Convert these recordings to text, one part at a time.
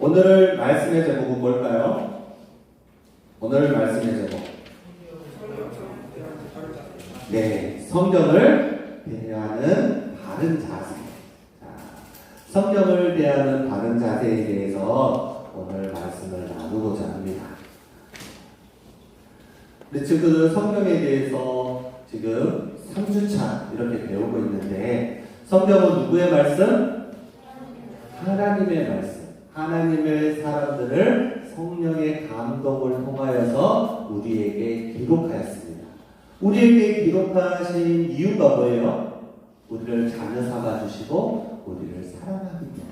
오늘 말씀의 제목은 뭘까요? 오늘 말씀의 제목. 네, 성경을 대하는 바른 자세. 성경을 대하는 바른 자세에 대해서 오늘 말씀을 나누고자 합니다. 근데 지금 성경에 대해서 지금 3주차 이렇게 배우고 있는데, 성경은 누구의 말씀? 하나님의 말씀. 하나님의 사람들을 성령의 감동을 통하여서 우리에게 기록하였습니다. 우리에게 기록하신 이유가 뭐예요? 우리를 자녀 삼아주시고 우리를 사랑하기 때문에.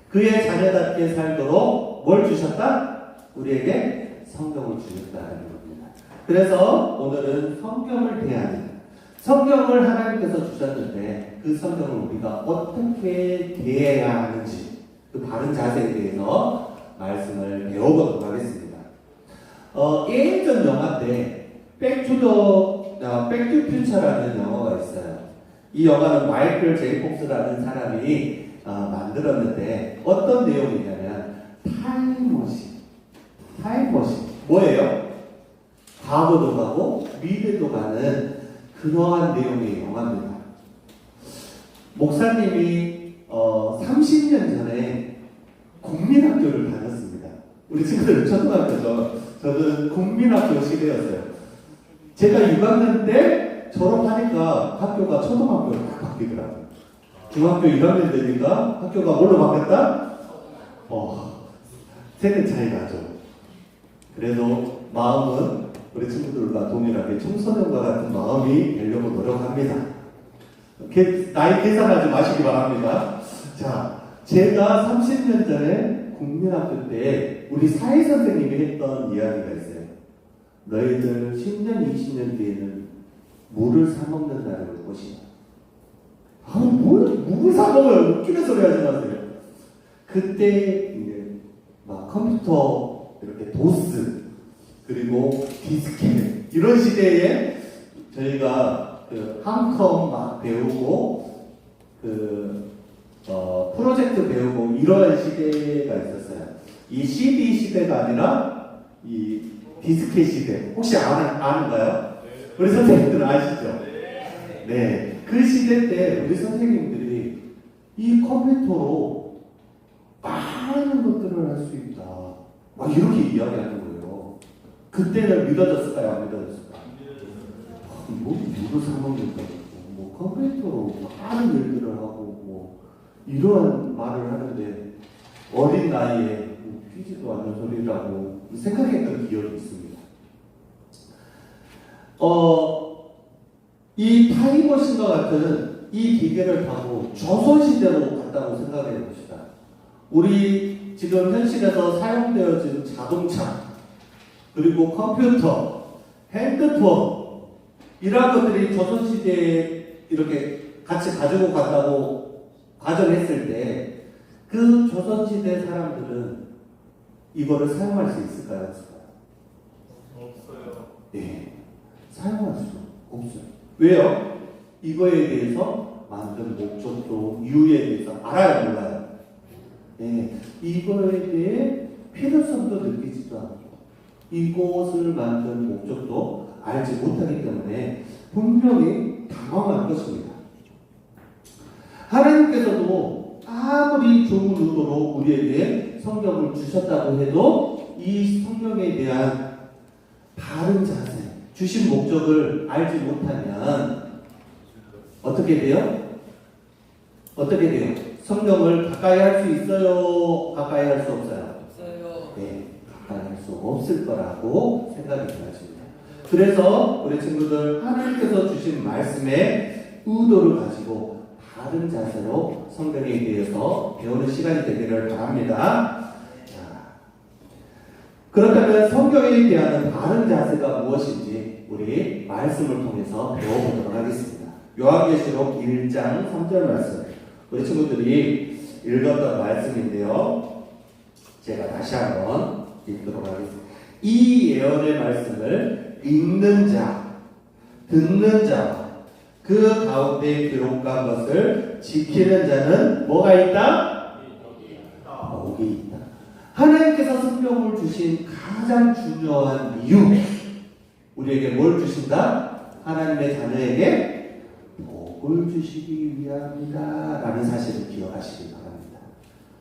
그의 자녀답게 살도록 뭘 주셨다? 우리에게 성경을 주셨다는 겁니다. 그래서 오늘은 성경을 대하는, 성경을 하나님께서 주셨는데 그 성경을 우리가 어떻게 대해야 하는지, 그 바른 자세에 대해서 말씀을 배워보도록 하겠습니다. 예전 영화 때 백투퓨처라는 영화가 있어요. 이 영화는 마이클 제이 폭스라는 사람이 만들었는데, 어떤 내용이냐면 타임머신. 뭐예요? 과거도 가고 미래도 가는 그러한 내용의 영화입니다. 목사님이 30년 전에 국민학교를 다녔습니다. 우리 친구들 초등학교죠. 저는 국민학교 시대였어요. 제가 6학년 때 졸업하니까 학교가 초등학교로 딱 바뀌더라고요. 중학교 1학년 되니까 학교가 뭘로 바뀌었다? 세대 차이 나죠. 그래도 마음은 우리 친구들과 동일하게 청소년과 같은 마음이 되려고 노력합니다. 나이 계산하지 마시기 바랍니다. 자, 제가 30년 전에 국민학교 때 우리 사회선생님이 했던 이야기가 있어요. 너희들 10년, 20년 뒤에는 물을 사먹는다는 올 것이야. 물을 사먹어요. 웃기는 소리 하지 마세요. 그때 이제 막 컴퓨터, 이렇게 도스, 그리고 디스켓, 이런 시대에 저희가 함컴 막 배우고, 프로젝트 배우고, 이런 시대가 있었어요. 이 CD 시대가 아니라, 이 디스켓 시대. 혹시 아는가요? 우리 선생님들 아시죠? 네. 그 시대 때 우리 선생님들이 이 컴퓨터로 많은 것들을 할 수 있다, 막 이렇게 이야기하는 거예요. 그때는 믿어졌을까요? 안 믿어졌을까요? 물을 사먹는다고, 컴퓨터로 많은 일들을 하고, 이러한 말을 하는데, 어린 나이에 웃기지도 않는 소리라고 생각했던 기억이 있습니다. 이 타임머신과 같은 이 기계를 타고 조선시대로 갔다고 생각해 봅시다. 우리 지금 현실에서 사용되어진 자동차, 그리고 컴퓨터, 핸드폰, 이러한 것들이 조선시대에 이렇게 같이 가지고 갔다고 가정했을 때, 그 조선시대 사람들은 이거를 사용할 수 있을까요? 없어요. 네. 사용할 수 없어요. 왜요? 이거에 대해서 만든 목적도, 이유에 대해서 알아요, 몰라요? 네. 이거에 대해 필요성도 느끼지도 않고, 이것을 만든 목적도 알지 못하기 때문에 분명히 당황할 것입니다. 하나님께서도 아무리 좋은 의도로 우리에게 성경을 주셨다고 해도 이 성경에 대한 바른 자세, 주신 목적을 알지 못하면 어떻게 돼요? 어떻게 돼요? 성경을 가까이 할 수 있어요? 가까이 할 수 없어요? 없어요. 네, 가까이 할 수 없을 거라고 생각이 들어집니다. 그래서 우리 친구들, 하나님께서 주신 말씀의 의도를 가지고 바른 자세로 성경에 대해서 배우는 시간이 되기를 바랍니다. 자, 그렇다면 성경에 대한 바른 자세가 무엇인지 우리 말씀을 통해서 배워보도록 하겠습니다. 요한계시록 1장 3절 말씀, 우리 친구들이 읽었던 말씀인데요, 제가 다시 한번 읽도록 하겠습니다. 이 예언의 말씀을 읽는 자, 듣는 자, 그 가운데 기록한 것을 지키는 자는 뭐가 있다? 복이 있다. 하나님께서 성경을 주신 가장 중요한 이유, 우리에게 뭘 주신다? 하나님의 자녀에게 복을 주시기 위함이다 라는 사실을 기억하시기 바랍니다.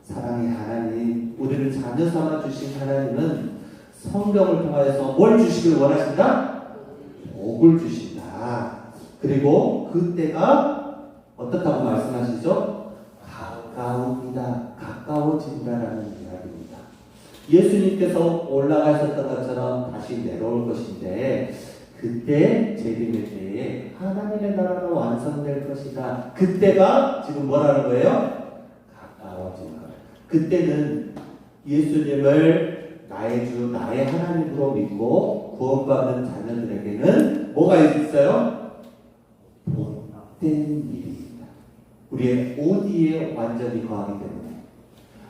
사랑의 하나님, 우리를 자녀 삼아 주신 하나님은 성경을 통하여서 뭘 주시길 원하신다? 복을 주신다. 그리고 그때가 어떻다고 말씀하시죠? 가까웁니다. 가까워진다라는 이야기입니다. 예수님께서 올라가셨던 것처럼 다시 내려올 것인데 그때 재림의 때에 하나님의 나라가 완성될 것이다. 그때가 지금 뭐라는 거예요? 가까워진 거예요. 그때는 예수님을 나의 주, 나의 하나님으로 믿고 구원받는 자녀들에게는 뭐가 있어요? 복된 일입니다. 우리의 어디에 완전히 거하기 때문에,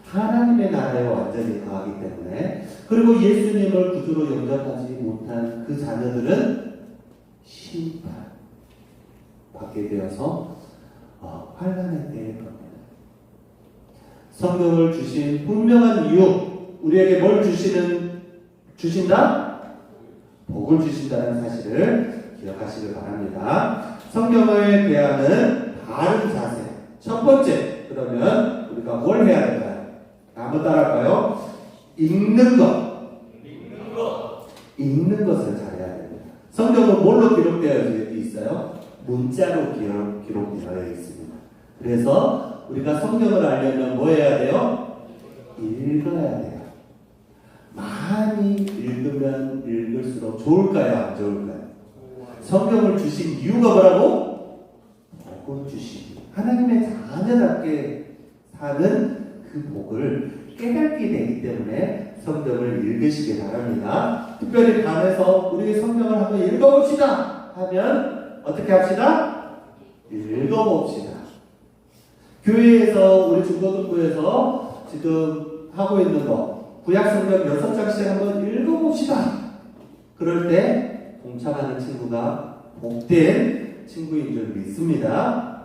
하나님의 나라에 완전히 거하기 때문에, 그리고 예수님을 구주로 영접하지 못한 그 자녀들은 심판 받게 되어서 환난의 때에 겁니다. 성경을 주신 분명한 이유, 우리에게 뭘 주신다? 복을 주신다는 사실을 기억하시길 바랍니다. 성경을 대하는 바른 자세. 첫 번째, 그러면 우리가 뭘 해야 될까요? 한번 따라할까요? 읽는 것. 읽는 것을 잘해야 됩니다. 성경은 뭘로 기록되어 있어요? 문자로 기록되어 있습니다. 그래서 우리가 성경을 알려면 뭐 해야 돼요? 읽어야 돼요. 많이 읽으면 읽을수록 좋을까요? 안 좋을까요? 성경을 주신 이유가 뭐라고? 복을 주시기. 하나님의 자녀답게 사는 그 복을 깨닫게 되기 때문에 성경을 읽으시기 바랍니다. 특별히 반에서 우리 성경을 한번 읽어봅시다 하면 어떻게 합시다? 읽어봅시다. 교회에서 우리 중고등부에서 지금 하고 있는 거 구약성경 6장씩 한번 읽어봅시다. 그럴 때 동참하는 친구가 복된 친구인 줄 믿습니다.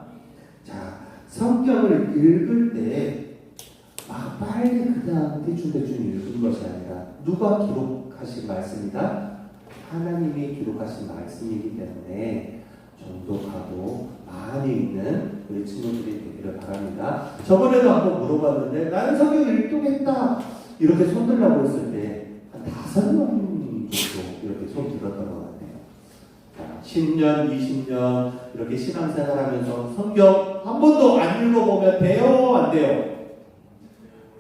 자, 성경을 읽을 때 빨리 그냥 대충대충 읽은 것이 아니라 누가 기록하신 말씀이다? 하나님이 기록하신 말씀이기 때문에 정독하고 많이 읽는 우리 친구들이 되기를 바랍니다. 저번에도 한번 물어봤는데 나는 성경을 읽겠다 이렇게 손 들라고 했을 때 한 5명 정도 이렇게 손 들었던 것 같아요. 10년, 20년 이렇게 신앙생활하면서 성경 한 번도 안 읽어보면 돼요? 안 돼요?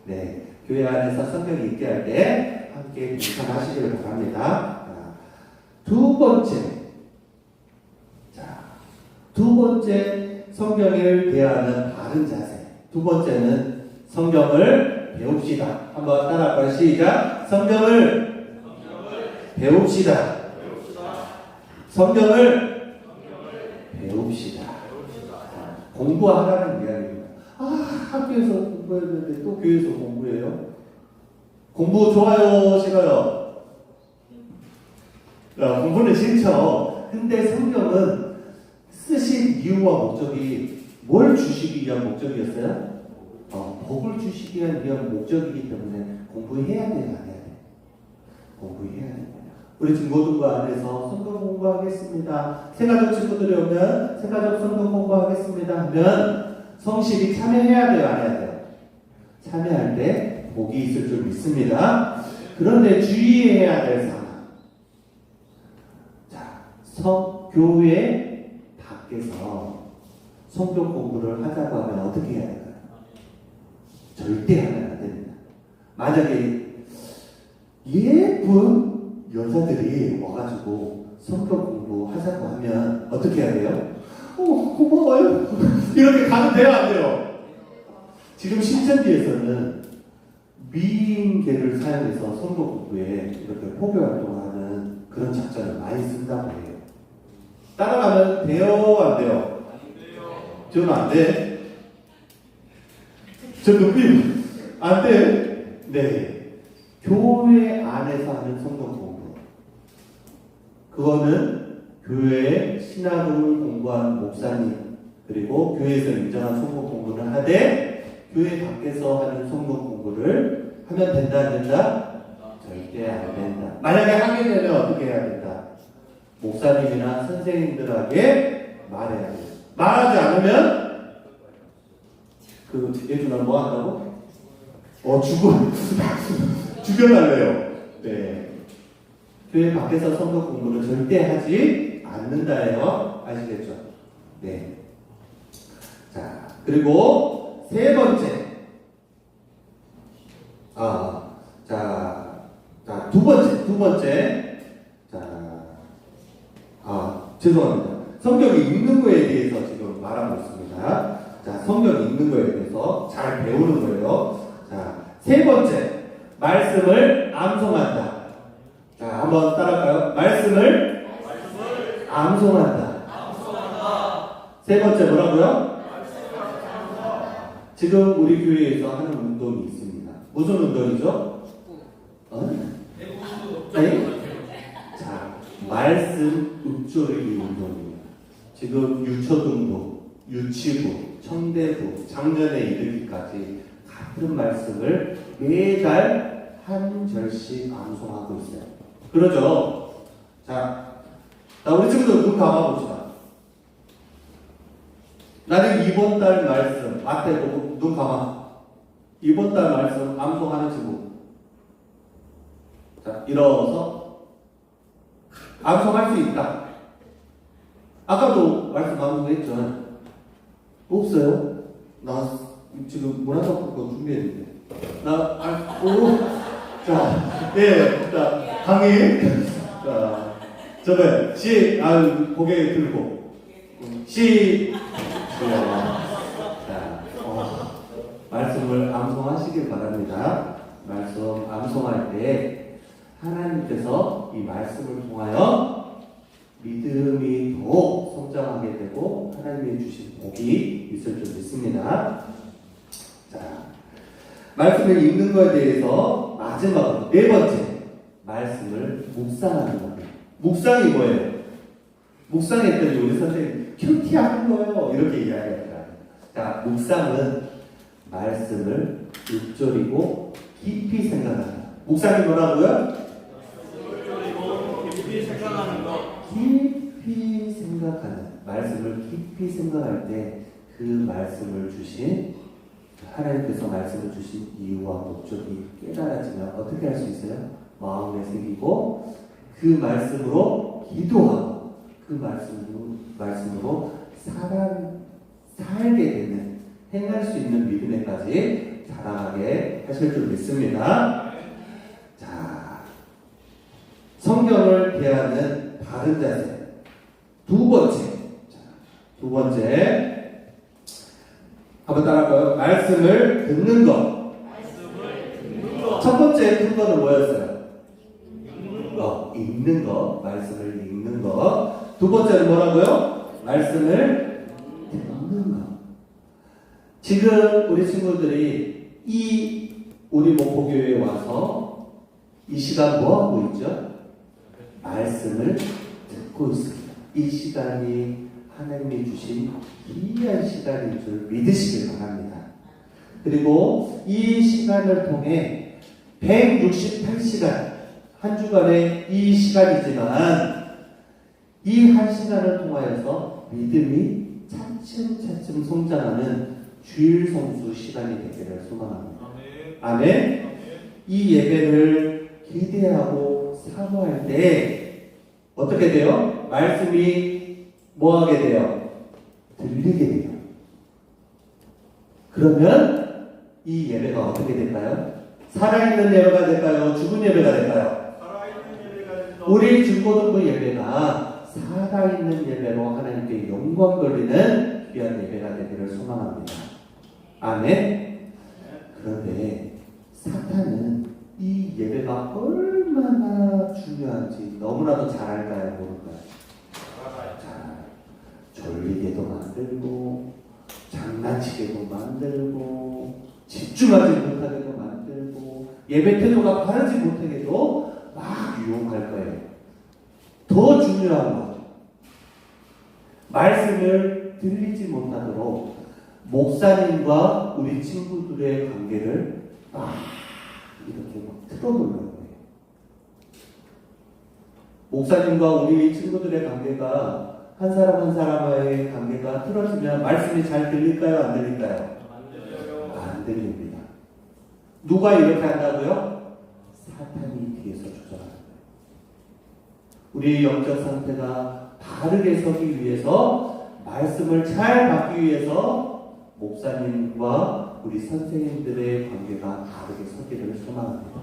네, 교회 안에서 성경 읽게 할 때 함께 동참하시기를 바랍니다. 두 번째 성경을 대하는 바른 자세. 두 번째는 성경을 배웁시다. 한번 따라할까요? 시작. 성경을 배웁시다. 성경을 배웁시다. 공부하라는 이야기입니다. 학교에서 공부했는데 또 교회에서 공부해요? 공부 좋아요, 싫어요? 공부는 싫죠. 근데 성경은 쓰신 이유와 목적이 뭘 주시기 위한 목적이었어요? 복을 주시기 위한 목적이기 때문에 공부해야 돼요, 안 해야 돼요? 공부해야 됩니다. 우리 중고등부 안에서 성경 공부하겠습니다. 새가족 친구들이 오면 새가족 성경 공부하겠습니다 하면 성실히 참여해야 돼요, 안 해야 돼요? 참여할 때 복이 있을 줄 믿습니다. 그런데 주의해야 될 상황. 자, 교회 밖에서 성경 공부를 하자고 하면 어떻게 해야 될까요? 절대 하면 안 됩니다. 만약에 예쁜 여자들이 와가지고 성경 공부하자고 하면 어떻게 해야 돼요? 고마워요. 이렇게 가면 돼요, 안 돼요? 지금 신천지에서는 미인계를 사용해서 성경 공부에 이렇게 포교 활동하는 그런 작전을 많이 쓴다고 해요. 따라가면 돼요, 안 돼요? 저는 안 돼. 저 눈빛 안 돼. 네. 교회 안에서 하는 성경 공부. 그거는 교회의 신학을 공부한 목사님 그리고 교회에서 인정한 성경 공부를 하되 교회 밖에서 하는 성경 공부를 하면 된다, 안 된다? 절대 안 된다. 만약에 하게 되면 어떻게 해야 된다? 목사님이나 선생님들에게 말해야 돼. 말하지 않으면 예준아 뭐 한다고? 죽여달래요. 네. 교회 밖에서 성경 공부를 절대 하지 않는다예요. 아시겠죠? 네. 자, 그리고 세 번째. 두 번째. 죄송합니다. 성경 읽는 거에 대해서 지금 말하고 있습니다. 자, 성경 읽는 거에 대해서 잘 배우는 거예요. 자, 세 번째. 말씀을 암송한다. 자, 한번 따라할까요? 말씀을 암송한다. 세 번째 뭐라고요? 지금 우리 교회에서 하는 운동이 있습니다. 무슨 운동이죠? 네? 자, 말씀 읊조리기 운동입니다. 지금 유초등부, 유치부, 청대부, 작년에 이르기까지 같은 말씀을 매달 한 절씩 암송하고 있어요. 그러죠? 자, 우리 친구들 눈 감아봅시다. 나는 이번 달 말씀, 앞에 보고 눈 감아. 이번 달 말씀 암송하는 친구. 자, 일어서 암송할 수 있다. 아까도 말씀 암송했죠? 없어요? 나 지금 문화사업 거 준비했는데. 강의. 자, 고개 들고. 말씀을 암송하시길 바랍니다. 말씀 암송할 때 하나님께서 이 말씀을 통하여 믿음이 더욱 성장하게 되고 하나님이 주신 복이 있을 줄 믿습니다. 자, 말씀을 읽는 것에 대해서 마지막으로 네 번째, 말씀을 묵상하는 겁니다. 묵상이 뭐예요? 묵상했더니 우리 선생님 큐티하는 거예요. 이렇게 이야기합니다. 자, 묵상은 말씀을 읊조리고 깊이 생각한다. 묵상이 뭐라고요? 깊이 생각하는 것. 깊이 생각하는, 말씀을 깊이 생각할 때 그 말씀을 주신, 하나님께서 말씀을 주신 이유와 목적이 깨달아지면 어떻게 할 수 있어요? 마음에 새기고 그 말씀으로 기도하고 그 말씀으로 살게 되는, 행할 수 있는 믿음에까지 자라나게 하실 줄 믿습니다. 자, 성경을 대하는 바른 자세. 두 번째. 한번 따라할까요? 말씀을 듣는 것. 첫 번째 큰 거는 뭐였어요? 읽는 거. 말씀을 읽는 거. 두 번째는 뭐라고요? 말씀을 듣는 거. 지금 우리 친구들이 우리 목포교회에 와서 이 시간 뭐 하고 있죠? 말씀을 듣고 있습니다. 이 시간이 하나님이 주신 귀한 시간인 줄 믿으시길 바랍니다. 그리고 이 시간을 통해 168시간, 한 주간의 이 시간이지만 이 한 시간을 통하여서 믿음이 차츰차츰 성장하는 주일 성수 시간이 되기를 소망합니다. 아멘. 이 예배를 기대하고 사모할 때 어떻게 돼요? 말씀이 뭐하게 돼요? 들리게 돼요. 그러면 이 예배가 어떻게 될까요? 살아있는 예배가 될까요? 죽은 예배가 될까요? 살아있는 예배가 됩니다. 우리 중고등부 예배가 살아있는 예배로 하나님께 영광 돌리는 귀한 예배가 되기를 소망합니다. 아멘. 그런데 사탄은 이 예배가 얼마나 중요한지 너무나도 잘 알까요? 모를까요? 자, 졸리게도 만들고 장난치게도 만들고 집중하지 못하게도 만들고 예배 태도가 바르지 못하게도 막 유혹할 거예요. 더 중요한 것, 말씀을 들리지 못하도록 목사님과 우리 친구들의 관계를 막 이렇게 막 틀어놓는 거예요. 목사님과 우리 친구들의 관계가 한 사람 한 사람과의 관계가 틀어지면 말씀이 잘 들릴까요? 안 들릴까요? 안 들립니다. 누가 이렇게 한다고요? 사탄이 뒤에서 조절하는 거예요. 우리의 영적 상태가 바르게 서기 위해서 말씀을 잘 받기 위해서 목사님과 우리 선생님들의 관계가 바르게 서기를 소망합니다.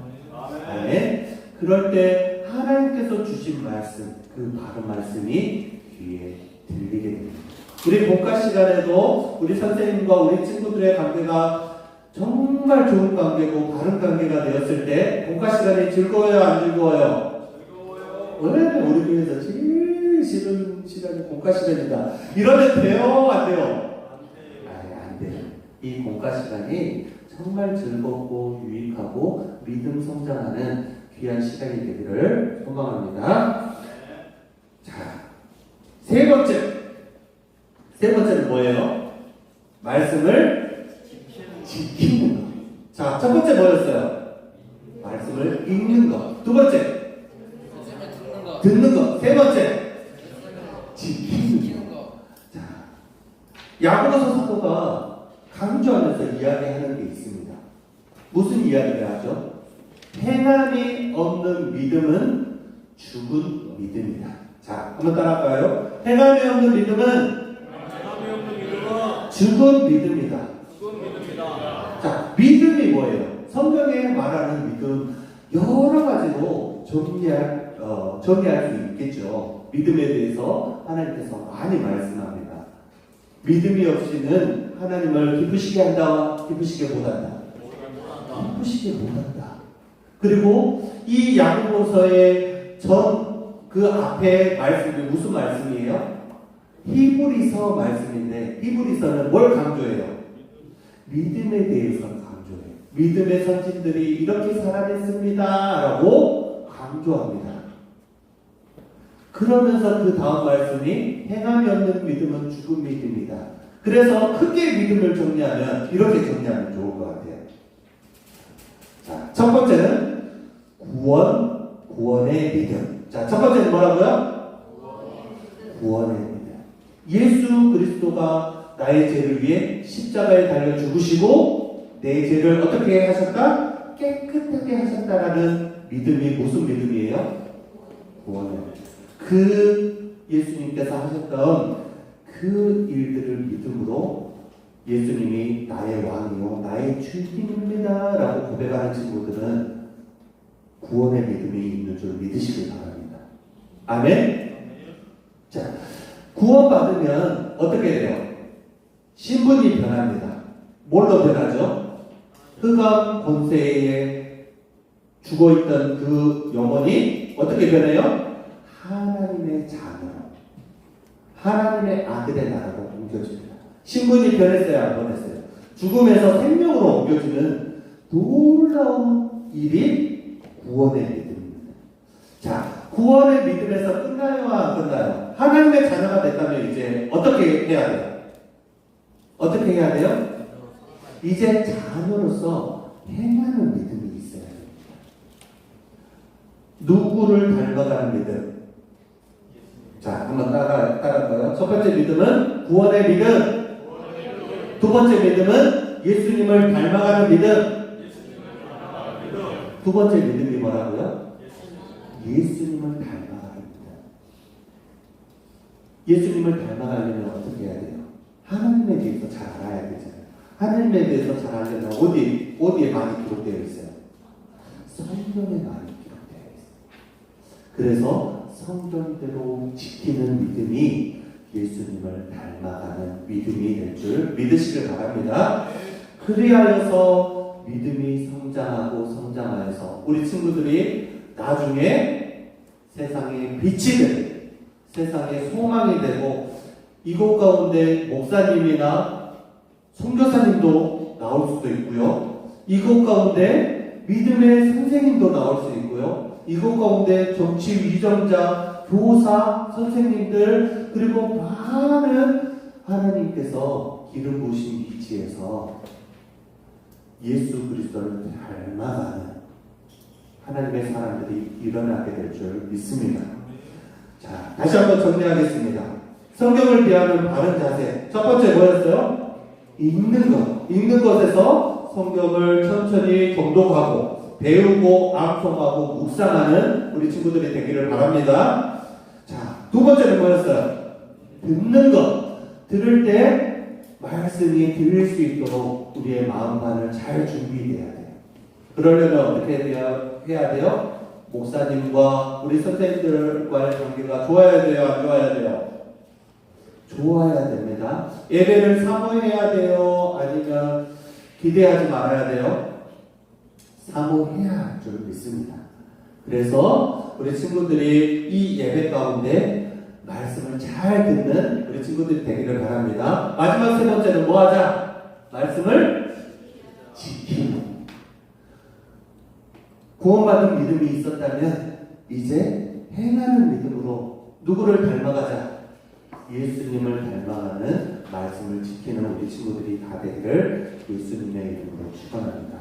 아멘. 그럴 때 하나님께서 주신 말씀, 그 바른 말씀이 귀에 들리게 됩니다. 우리 복과 시간에도 우리 선생님과 우리 친구들의 관계가 정말 좋은 관계고 바른 관계가 되었을 때 복과 시간이 즐거워요, 안 즐거워요? 원래는 우리 교회에서 제일 싫은 시간이 복과 시간이다. 이러면 돼요, 안 돼요? 안 돼요. 이 복과 시간이 정말 즐겁고 유익하고 믿음 성장하는 귀한 시간이 되기를 소망합니다. 자, 세 번째는 뭐예요? 말씀을 지키는 것. 자, 첫 번째 뭐였어요? 말씀을 읽는 것. 두 번째 듣는 것. 세 번째 지키는 것. 자, 야고보서 사도가 강조하면서 이야기하는 게 있습니다. 무슨 이야기를 하죠? 행함이 없는 믿음은 죽은 믿음이다. 자, 한번 따라할까요? 행함이 없는 믿음은 죽은 믿음이다. 자, 믿음이 뭐예요? 성경에 말하는 믿음 여러 가지로 정리할 수 있겠죠. 믿음에 대해서 하나님께서 많이 말씀합니다. 믿음이 없이는 하나님을 기쁘시게 한다, 기쁘시게 못한다. 기쁘시게 못한다. 그리고 이 야고보서의 그 앞에 말씀이 무슨 말씀이에요? 히브리서 말씀인데 히브리서는 뭘 강조해요? 믿음에 대해서 강조해요. 믿음의 선진들이 이렇게 살아냈습니다 라고 강조합니다. 그러면서 그 다음 말씀이 행함이 없는 믿음은 죽은 믿음이다. 그래서 크게 믿음을 정리하면 이렇게 정리하면 좋을 것 같아요. 자, 첫 번째는 구원의 믿음. 자, 첫 번째는 뭐라고요? 구원의 믿음. 예수 그리스도가 나의 죄를 위해 십자가에 달려 죽으시고 내 죄를 어떻게 하셨다? 깨끗하게 하셨다라는 믿음이 무슨 믿음이에요? 구원의 믿음. 그 예수님께서 하셨던 그 일들을 믿음으로 예수님이 나의 왕이요 나의 주님입니다 라고 고백하는 친구들은 구원의 믿음이 있는 줄 믿으시길 바랍니다. 아멘? 자, 구원받으면 어떻게 돼요? 신분이 변합니다. 뭘로 변하죠? 흑암 권세에 죽어있던 그 영혼이 어떻게 변해요? 하나님의 자녀로, 하나님의 아들의 나라로 옮겨집니다. 신분이 변했어요, 안 변했어요? 죽음에서 생명으로 옮겨지는 놀라운 일이 구원의 믿음입니다. 자, 구원의 믿음에서 끝나요, 안 끝나요? 하나님의 자녀가 됐다면 이제 어떻게 해야 돼요? 어떻게 해야 돼요? 이제 자녀로서 행하는 믿음이 있어야 됩니다. 누구를 닮아가는 믿음? 자, 한번 따라할까요? 첫 번째 믿음은 구원의 믿음. 두 번째 믿음은 예수님을 닮아가는 믿음. 두 번째 믿음이 뭐라고요? 예수님을 닮아가는 믿음. 예수님을 닮아가려면 어떻게 해야 돼요? 하나님에 대해서 잘 알아야 되잖아요. 하나님에 대해서 잘 알려면 어디에 많이 기록되어 있어요? 성경에 많이 기록되어 있어요. 그래서 성경대로 지키는 믿음이 예수님을 닮아가는 믿음이 될 줄 믿으시길 바랍니다. 그리하여서 믿음이 성장하여서 우리 친구들이 나중에 세상의 빛이 되고 세상의 소망이 되고 이곳 가운데 목사님이나 선교사님도 나올 수도 있고요. 이곳 가운데 믿음의 선생님도 나올 수 있고요. 이곳 가운데 정치 위정자, 교사, 선생님들 그리고 많은 하나님께서 기름 부으신 위치에서 예수 그리스도를 닮아가는 하나님의 사람들이 일어나게 될 줄 믿습니다. 자, 다시 한번 정리하겠습니다. 성경을 대하는 바른 자세. 첫 번째 뭐였어요? 읽는 것. 읽는 것에서 성경을 천천히 정독하고 배우고 암송하고 묵상하는 우리 친구들이 되기를 바랍니다. 자, 두 번째는 뭐였어요? 듣는 것. 들을 때 말씀이 들릴 수 있도록 우리의 마음판을 잘 준비해야 돼요. 그러려면 어떻게 해야 돼요? 목사님과 우리 선생님들과의 관계가 좋아야 돼요? 안 좋아야 돼요? 좋아야 됩니다. 예배를 사모해야 돼요? 아니면 기대하지 말아야 돼요? 사모해야 할 줄 믿습니다. 그래서 우리 친구들이 이 예배 가운데 말씀을 잘 듣는 우리 친구들이 되기를 바랍니다. 마지막 세 번째는 뭐 하자? 말씀을 지키는. 구원받은 믿음이 있었다면 이제 행하는 믿음으로 누구를 닮아가자? 예수님을 닮아가는 말씀을 지키는 우리 친구들이 다 되기를 예수님의 이름으로 축원합니다.